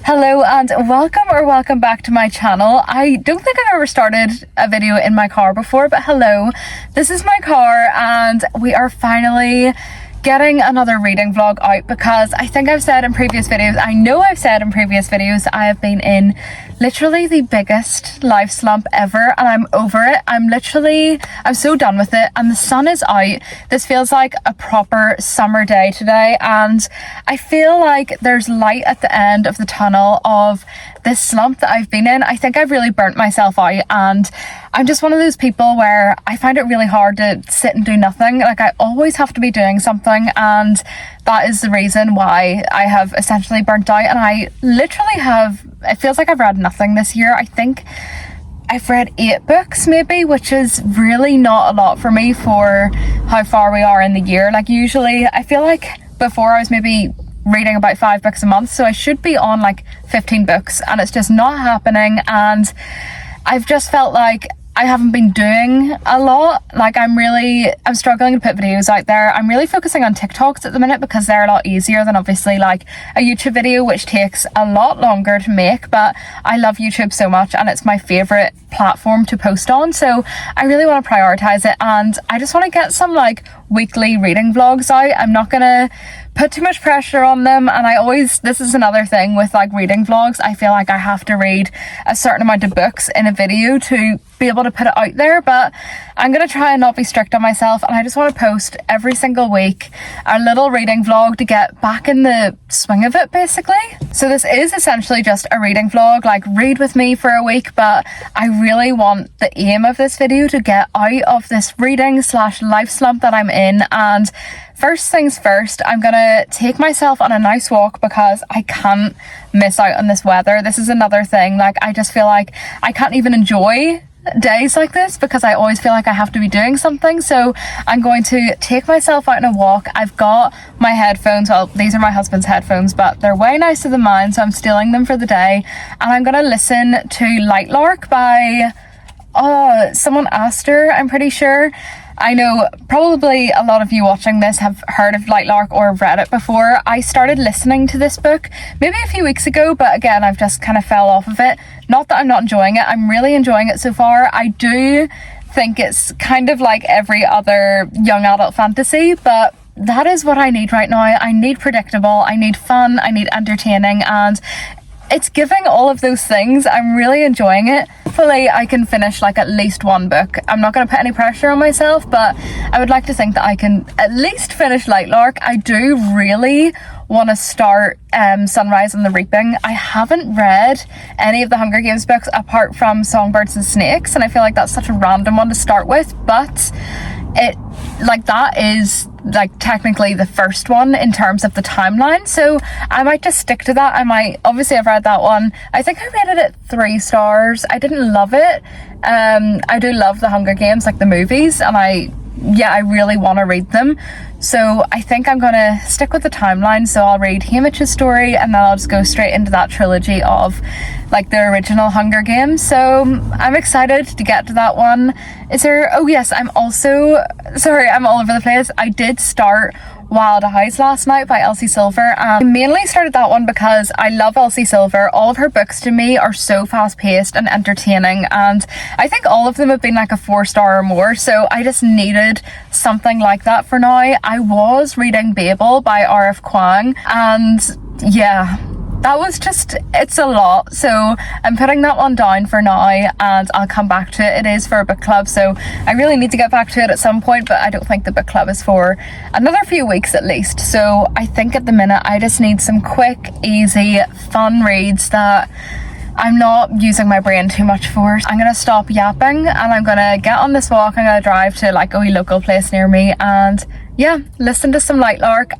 Hello and welcome back to my channel. I don't think I've ever started a video in my car before, but hello, this is my car and we are finally getting another reading vlog out because I think I've said in previous videos, I have been in literally the biggest life slump ever and I'm over it. I'm so done with it and the sun is out. This feels like a proper summer day today and I feel like there's light at the end of the tunnel of this slump that I've been in. I think I've really burnt myself out and I'm just one of those people where I find it really hard to sit and do nothing. Like I always have to be doing something and that is the reason why I have essentially burnt out and I literally it feels like I've read nothing this year. I think I've read 8 books maybe, which is really not a lot for me for how far we are in the year. Like usually I feel like before I was maybe reading about 5 books a month, so I should be on like 15 books and it's just not happening and I've just felt like I haven't been doing a lot. Like I'm struggling to put videos out there. I'm really focusing on TikToks at the minute because they're a lot easier than obviously like a YouTube video, which takes a lot longer to make, but I love YouTube so much and it's my favorite platform to post on, so I really want to prioritize it and I just want to get some like weekly reading vlogs out. I'm not gonna put too much pressure on them and this is another thing with like reading vlogs, I feel like I have to read a certain amount of books in a video to be able to put it out there, but I'm gonna try and not be strict on myself and I just want to post every single week a little reading vlog to get back in the swing of it basically. So this is essentially just a reading vlog, like read with me for a week, but I really want the aim of this video to get out of this reading / life slump that I'm in. And first things first, I'm gonna take myself on a nice walk because I can't miss out on this weather. This is another thing, like I just feel like I can't even enjoy days like this because I always feel like I have to be doing something. So I'm going to take myself out on a walk. I've got my headphones, well these are my husband's headphones but they're way nicer than mine, so I'm stealing them for the day and I'm gonna listen to Lightlark by someone asked her, I'm pretty sure. I know probably a lot of you watching this have heard of Lightlark or read it before. I started listening to this book maybe a few weeks ago, but again I've just kind of fell off of it. Not that I'm not enjoying it, I'm really enjoying it so far. I do think it's kind of like every other young adult fantasy, but that is what I need right now. I need predictable, I need fun, I need entertaining, and it's giving all of those things. I'm really enjoying it. Hopefully I can finish like at least one book. I'm not going to put any pressure on myself, but I would like to think that I can at least finish Lightlark. I do really want to start Sunrise and the Reaping. I haven't read any of the Hunger Games books apart from Songbirds and Snakes, and I feel like that's such a random one to start with, but that is like technically the first one in terms of the timeline, so I might just stick to that. Obviously I've read that one. I think I rated it 3 stars. I didn't love it. I do love the Hunger Games, like the movies, and I really want to read them, so I think I'm gonna stick with the timeline. So I'll read Haymitch's story and then I'll just go straight into that trilogy of like the original Hunger Games. So I'm excited to get to that one. I'm all over the place. I did start Wild Eyes last night by Elsie Silver. I mainly started that one because I love Elsie Silver. All of her books to me are so fast-paced and entertaining, and I think all of them have been like a 4-star or more, so I just needed something like that for now. I was reading Babel by R.F. Kuang, and yeah, that was it's a lot, so I'm putting that one down for now and I'll come back to it. It is for a book club, so I really need to get back to it at some point, but I don't think the book club is for another few weeks at least. So I think at the minute I just need some quick, easy, fun reads that I'm not using my brain too much for. I'm gonna stop yapping and I'm gonna get on this walk. I'm gonna drive to like a wee local place near me and yeah, listen to some Lightlark.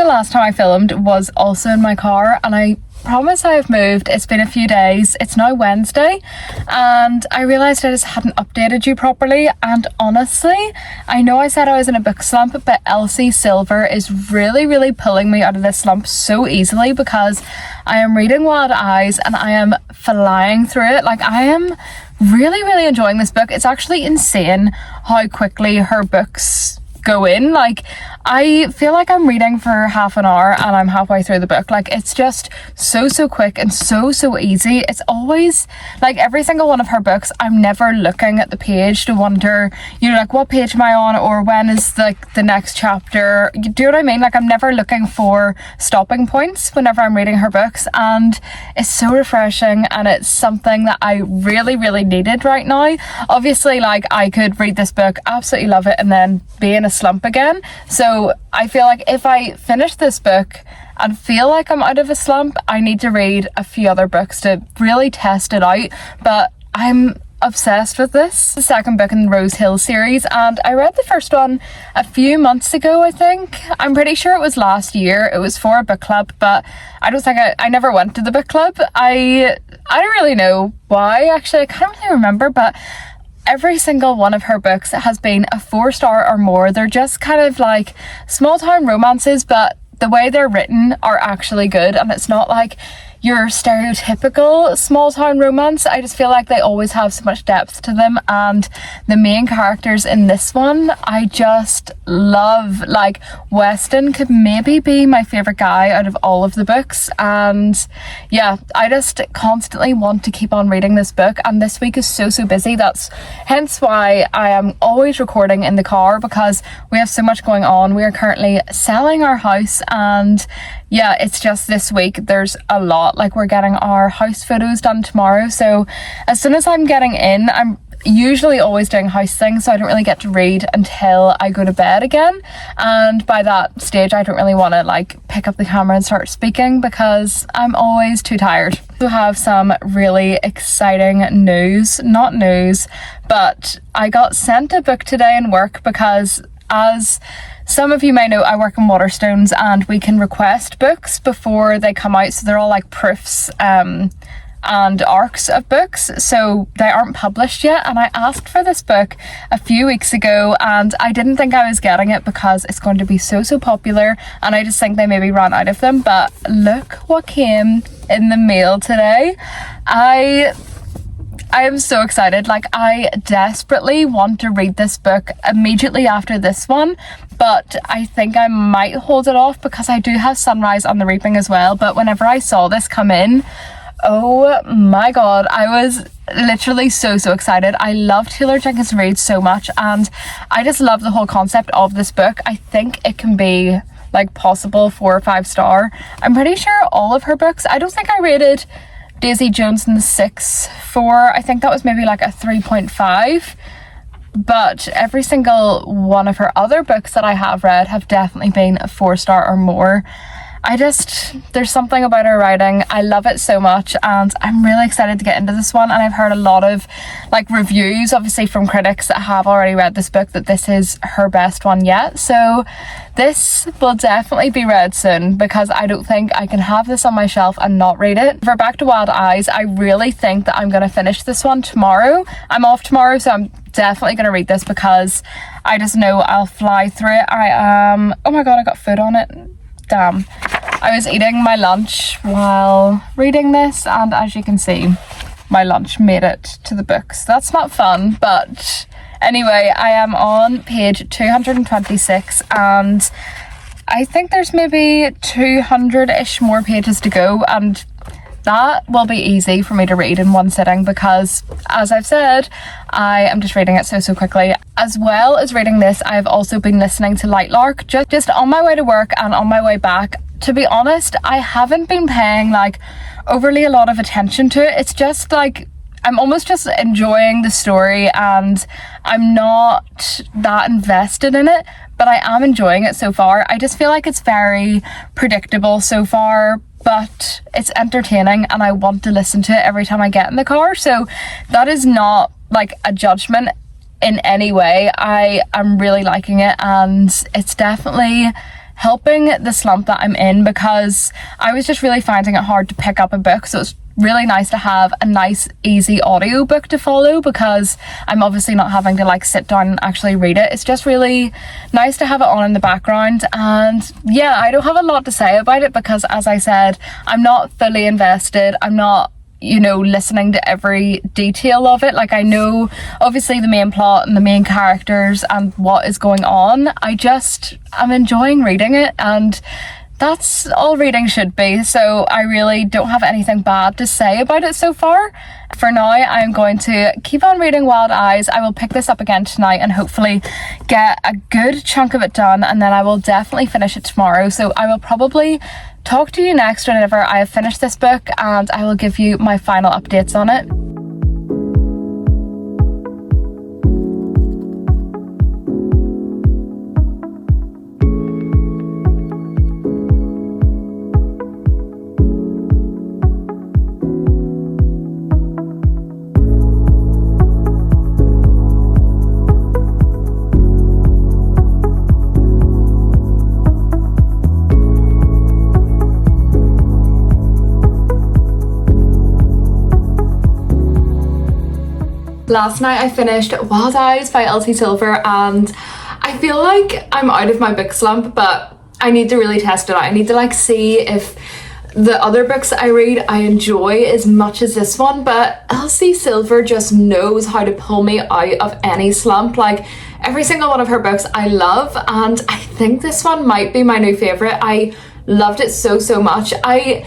last time I filmed was also in my car, and I promise I have moved. It's been a few days. It's now Wednesday, and I realised I just hadn't updated you properly. And honestly, I know I said I was in a book slump, but Elsie Silver is really pulling me out of this slump so easily, because I am reading Wild Eyes and I am flying through it. Like, I am really enjoying this book. It's actually insane how quickly her books go in. Like, I feel like I'm reading for half an hour and I'm halfway through the book. Like, it's just so quick and so easy. It's always like every single one of her books, I'm never looking at the page to wonder, you know, like, what page am I on, or when is like the next chapter. You do what I mean? Like, I'm never looking for stopping points whenever I'm reading her books, and it's so refreshing, and it's something that I really needed right now. Obviously, like, I could read this book, absolutely love it, and then be in a slump again. So I feel like if I finish this book and feel like I'm out of a slump, I need to read a few other books to really test it out. But I'm obsessed with this, the second book in the Rose Hill series, and I read the first one a few months ago, I think. I'm pretty sure it was last year. It was for a book club, but I don't think I never went to the book club. I don't really know why, actually. I can't really remember, but every single one of her books has been a 4-star or more. They're just kind of like small town romances, but the way they're written are actually good, and it's not like your stereotypical small town romance. I just feel like they always have so much depth to them, and the main characters in this one I just love. Like, Weston could maybe be my favourite guy out of all of the books, and yeah, I just constantly want to keep on reading this book, and this week is so busy. That's hence why I am always recording in the car, because we have so much going on. We are currently selling our house, and yeah, it's just this week there's a lot. Like, we're getting our house photos done tomorrow, so as soon as I'm getting in, I'm usually always doing house things, so I don't really get to read until I go to bed again, and by that stage I don't really want to like pick up the camera and start speaking, because I'm always too tired. We have some really exciting news, not news, but I got sent a book today in work, because as some of you may know, I work in Waterstones, and we can request books before they come out, so they're all like proofs and arcs of books, so they aren't published yet. And I asked for this book a few weeks ago, and I didn't think I was getting it because it's going to be so popular, and I just think they maybe ran out of them. But look what came in the mail today. I am so excited. Like, I desperately want to read this book immediately after this one, but I think I might hold it off because I do have Sunrise on the Reaping as well. But whenever I saw this come in, oh my god, I was literally so excited. I love Taylor Jenkins Reid so much, and I just love the whole concept of this book. I think it can be like possible 4 or 5 star. I'm pretty sure all of her books, I don't think I rated Daisy Jones and the Six for, I think that was maybe like a 3.5, but every single one of her other books that I have read have definitely been a 4-star or more. There's something about her writing. I love it so much, and I'm really excited to get into this one. And I've heard a lot of like reviews, obviously from critics that have already read this book, that this is her best one yet. So this will definitely be read soon, because I don't think I can have this on my shelf and not read it. For Back to Wild Eyes, I really think that I'm going to finish this one tomorrow. I'm off tomorrow, so I'm definitely going to read this, because I just know I'll fly through it. Oh my god, I got food on it. Damn. I was eating my lunch while reading this, and as you can see, my lunch made it to the books. That's not fun, but anyway, I am on page 226, and I think there's maybe 200-ish more pages to go, and that will be easy for me to read in one sitting, because as I've said, I am just reading it so quickly. As well as reading this, I've also been listening to Lightlark just on my way to work and on my way back. To be honest, I haven't been paying like overly a lot of attention to it. It's just like I'm almost just enjoying the story, and I'm not that invested in it, but I am enjoying it so far. I just feel like it's very predictable so far, but it's entertaining, and I want to listen to it every time I get in the car. So that is not like a judgment in any way. I am really liking it, and it's definitely helping the slump that I'm in, because I was just really finding it hard to pick up a book. So it's really nice to have a nice easy audio book to follow, because I'm obviously not having to like sit down and actually read it. It's just really nice to have it on in the background. And yeah, I don't have a lot to say about it because, as I said, I'm not fully invested. I'm not, you know, listening to every detail of it. Like, I know obviously the main plot and the main characters and what is going on. I'm enjoying reading it, and that's all reading should be. So I really don't have anything bad to say about it so far. For now, I'm going to keep on reading Wild Eyes. I will pick this up again tonight and hopefully get a good chunk of it done, and then I will definitely finish it tomorrow. So I will probably talk to you next whenever I have finished this book, and I will give you my final updates on it. Last night I finished Wild Eyes by Elsie Silver, and I feel like I'm out of my book slump, but I need to really test it out. I need to like see if the other books I read I enjoy as much as this one, but Elsie Silver just knows how to pull me out of any slump. Like, every single one of her books I love, and I think this one might be my new favourite. I loved it so much. I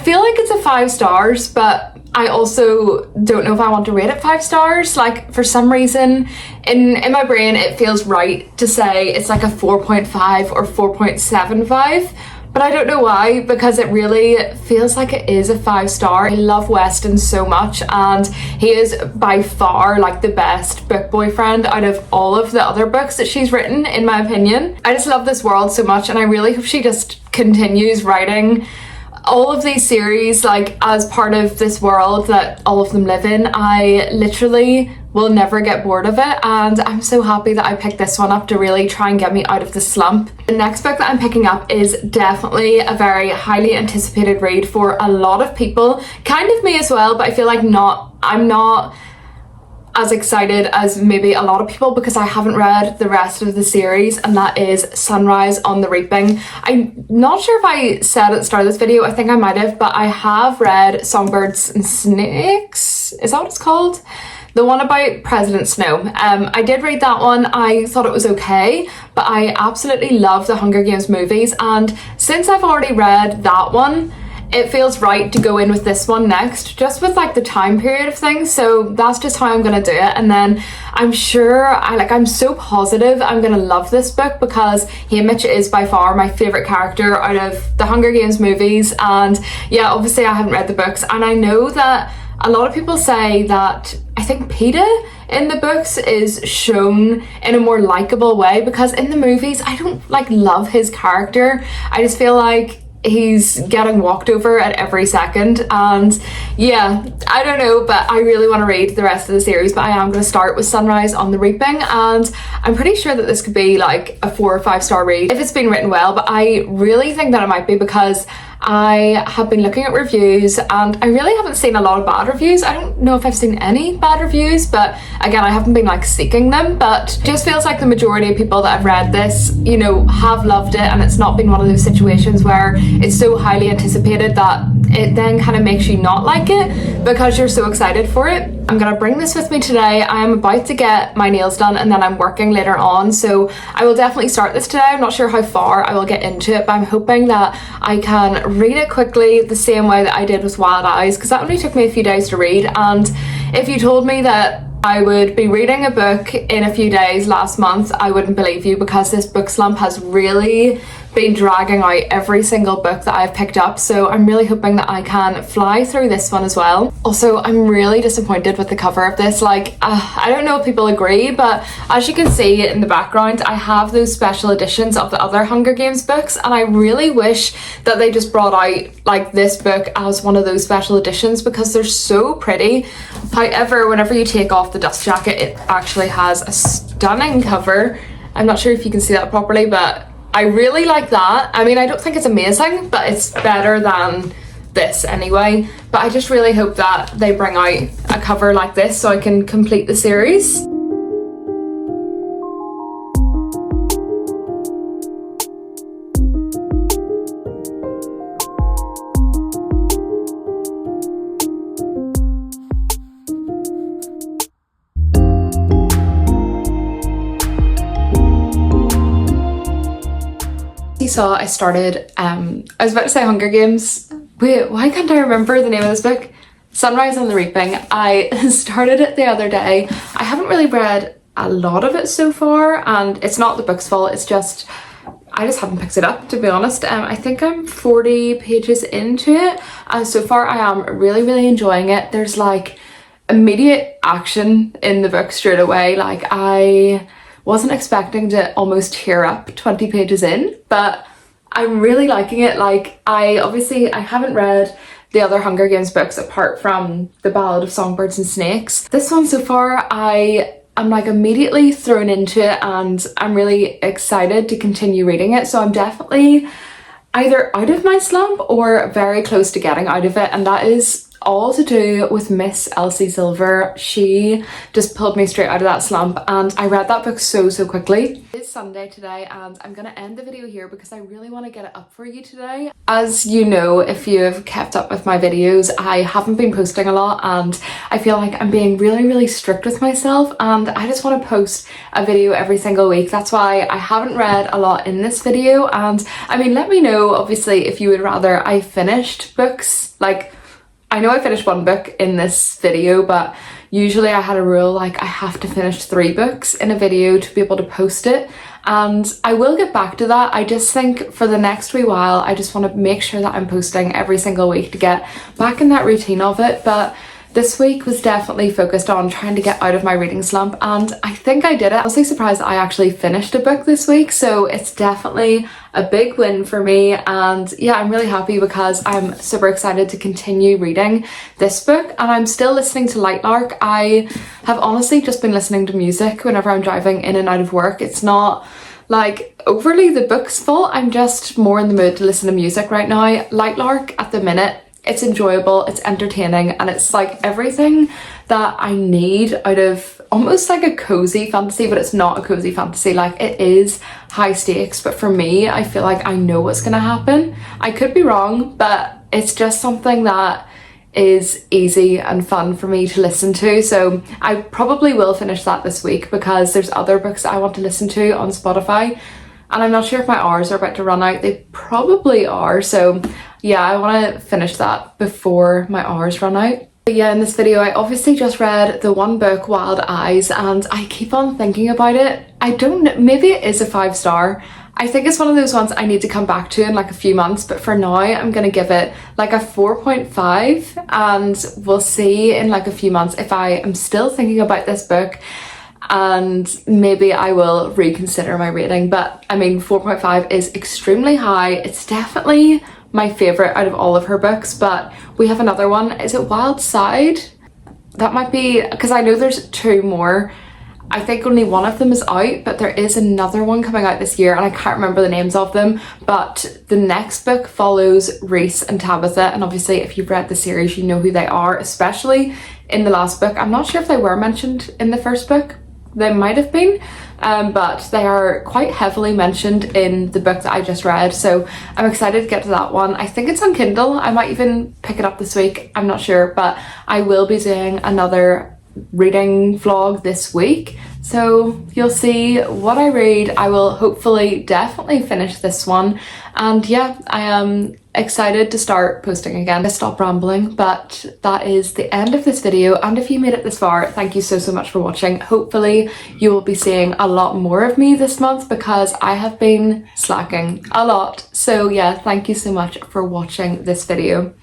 feel like it's a 5 stars, but I also don't know if I want to rate it 5 stars. Like, for some reason in my brain it feels right to say it's like a 4.5 or 4.75, but I don't know why, because it really feels like it is a 5 star. I love Weston so much, and he is by far like the best book boyfriend out of all of the other books that she's written, in my opinion. I just love this world so much, and I really hope she just continues writing all of these series like as part of this world that all of them live in. I literally will never get bored of it, and I'm so happy that I picked this one up to really try and get me out of the slump. The next book that I'm picking up is definitely a very highly anticipated read for a lot of people, kind of me as well, but I feel like I'm not as excited as maybe a lot of people because I haven't read the rest of the series, and that is Sunrise on the Reaping. I'm not sure if I said at the start of this video, I think I might have, but I have read Songbirds and Snakes, is that what it's called? The one about President Snow. I did read that one. I thought it was okay, but I absolutely love the Hunger Games movies, and since I've already read that one, it feels right to go in with this one next, just with like the time period of things. So that's just how I'm gonna do it, and then I'm sure I'm so positive I'm gonna love this book, because Haymitch is by far my favorite character out of the Hunger Games movies. And yeah, obviously I haven't read the books, and I know that a lot of people say that I think Peeta in the books is shown in a more likable way, because in the movies I don't like love his character. I just feel like he's getting walked over at every second, and yeah, I don't know, but I really want to read the rest of the series. But I am going to start with Sunrise on the Reaping, and I'm pretty sure that this could be like a 4 or 5 star read if it's been written well, but I really think that it might be, because I have been looking at reviews and I really haven't seen a lot of bad reviews. I don't know if I've seen any bad reviews, but again, I haven't been like seeking them, but it just feels like the majority of people that have read this, you know, have loved it, and it's not been one of those situations where it's so highly anticipated that it then kind of makes you not like it because you're so excited for it. I'm gonna bring this with me today. I'm about to get my nails done, and then I'm working later on, so I will definitely start this today. I'm not sure how far I will get into it, but I'm hoping that I can read it quickly the same way that I did with Wild Eyes, because that only took me a few days to read. And if you told me that I would be reading a book in a few days last month, I wouldn't believe you, because this book slump has really been dragging out every single book that I've picked up. So I'm really hoping that I can fly through this one as well. Also, I'm really disappointed with the cover of this. I don't know if people agree, but as you can see in the background, I have those special editions of the other Hunger Games books, and I really wish that they just brought out like this book as one of those special editions, because they're so pretty. However, whenever you take off the dust jacket, it actually has a stunning cover. I'm not sure if you can see that properly, but I really like that. I mean, I don't think it's amazing, but it's better than this anyway. But I just really hope that they bring out a cover like this so I can complete the series. You saw I started, I was about to say Hunger Games. Wait, why can't I remember the name of this book? Sunrise on the Reaping. I started it the other day. I haven't really read a lot of it so far, and it's not the book's fault, it's just, I just haven't picked it up, to be honest. I think I'm 40 pages into it, and so far I am really enjoying it. There's like immediate action in the book straight away. Like, I wasn't expecting to almost tear up 20 pages in, but I'm really liking it. Like, I haven't read the other Hunger Games books apart from The Ballad of Songbirds and Snakes. This one so far, I'm like immediately thrown into it, and I'm really excited to continue reading it. So I'm definitely either out of my slump or very close to getting out of it, and that is all to do with Miss Elsie Silver. She just pulled me straight out of that slump, and I read that book so quickly. It's Sunday today, and I'm gonna end the video here because I really want to get it up for you today. As you know, if you've kept up with my videos, I haven't been posting a lot, and I feel like I'm being really strict with myself, and I just want to post a video every single week. That's why I haven't read a lot in this video. And I mean, let me know obviously if you would rather I finished books. Like, I know I finished one book in this video, but usually I had a rule like I have to finish 3 books in a video to be able to post it, and I will get back to that. I just think for the next wee while I just want to make sure that I'm posting every single week to get back in that routine of it. But this week was definitely focused on trying to get out of my reading slump, and I think I did it. I was also surprised that I actually finished a book this week, so it's definitely a big win for me. And yeah, I'm really happy because I'm super excited to continue reading this book, and I'm still listening to Lightlark. I have honestly just been listening to music whenever I'm driving in and out of work. It's not like overly the book's fault, I'm just more in the mood to listen to music right now. Lightlark at the minute, it's enjoyable, it's entertaining, and it's like everything that I need out of almost like a cozy fantasy, but it's not a cozy fantasy. Like, it is high stakes, but for me, I feel like I know what's gonna happen. I could be wrong, but it's just something that is easy and fun for me to listen to. So I probably will finish that this week because there's other books that I want to listen to on Spotify, and I'm not sure if my hours are about to run out. They probably are, so yeah, I want to finish that before my hours run out. But yeah, in this video I obviously just read the one book, Wild Eyes, and I keep on thinking about it. I don't know, maybe it is a 5-star. I think it's one of those ones I need to come back to in like a few months, but for now I'm gonna give it like a 4.5, and we'll see in like a few months if I am still thinking about this book, and maybe I will reconsider my rating. But I mean, 4.5 is extremely high. It's definitely my favorite out of all of her books. But we have another one. Is it Wild Side? That might be, because I know there's 2 more. I think only one of them is out, but there is another one coming out this year, and I can't remember the names of them. But the next book follows Reese and Tabitha, and obviously if you've read the series you know who they are, especially in the last book. I'm not sure if they were mentioned in the first book. They might have been, but they are quite heavily mentioned in the book that I just read, so I'm excited to get to that one. I think it's on Kindle. I might even pick it up this week, I'm not sure, but I will be doing another reading vlog this week, so you'll see what I read. I will hopefully definitely finish this one, and yeah, I am excited to start posting again. I stop rambling, but that is the end of this video, and if you made it this far, thank you so much for watching. Hopefully you will be seeing a lot more of me this month because I have been slacking a lot. So yeah, thank you so much for watching this video.